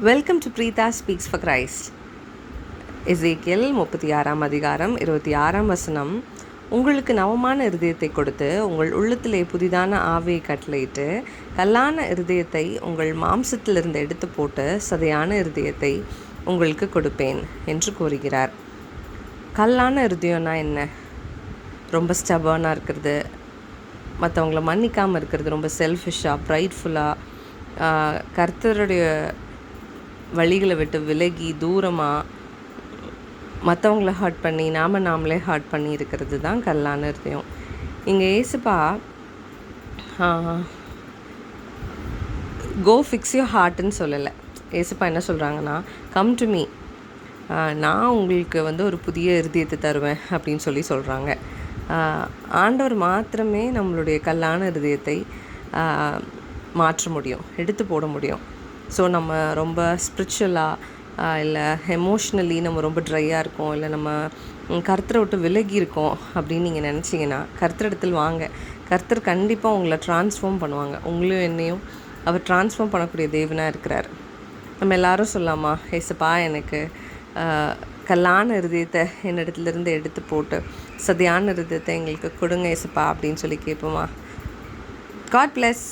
Welcome to Preetha speaks for Christ. எசேக்கியேல் 36 அதிகாரம் 26 உங்களுக்கு நவமான இருதயத்தை கொடுத்து உங்கள் உள்ளத்திலே புதிதான ஆவியை கட்டளையிட்டு கல்லான இருதயத்தை உங்கள் மாம்சத்திலிருந்து எடுத்து போட்டு சதையான இருதயத்தை உங்களுக்கு கொடுப்பேன் என்று கூறுகிறார். கல்லான இருதயம்னா என்ன? ரொம்ப ஸ்டபர்னாக இருக்கிறது, மற்றவங்கள மன்னிக்காமல் இருக்கிறது, ரொம்ப செல்ஃபிஷாக, ப்ரைட்ஃபுல்லாக, கர்த்தருடைய வழிகளை விட்டு விலகி தூரமாக மற்றவங்கள ஹர்ட் பண்ணி நாமளே ஹர்ட் பண்ணி இருக்கிறது தான் கல்லான இருதயம். இங்கே ஏசுப்பா கோ ஃபிக்ஸ் யூர் ஹார்ட்டுன்னு சொல்லலை. ஏசுப்பா என்ன சொல்கிறாங்கன்னா, கம் டு மீ, நான் உங்களுக்கு ஒரு புதிய இருதயத்தை தருவேன் அப்படின்னு சொல்கிறாங்க. ஆண்டவர் மாத்திரமே நம்மளுடைய கல்லான இருதயத்தை மாற்ற முடியும், எடுத்து போட முடியும். ஸோ நம்ம ரொம்ப ஸ்பிரிச்சுவலாக இல்லை எமோஷ்னலி நம்ம ரொம்ப ட்ரையாக இருக்கோம், இல்லை நம்ம கர்த்தரை விட்டு விலகி இருக்கோம் அப்படின்னு நீங்கள் நினச்சிங்கன்னா கர்த்தரிடத்தில் வாங்க. கர்த்தர் கண்டிப்பாக உங்களை ட்ரான்ஸ்ஃபார்ம் பண்ணுவாங்க. உங்களையும் என்னையும் அவர் ட்ரான்ஸ்ஃபார்ம் பண்ணக்கூடிய தேவனாக இருக்கிறார். நம்ம எல்லோரும் சொல்லாமா, ஏசப்பா எனக்கு கல்லான இருதயத்தை என்னிடத்துலேருந்து எடுத்து போட்டு சதையான இருதயத்தை எங்களுக்கு கொடுங்க ஏசப்பா அப்படின்னு கேட்போமா? God plus.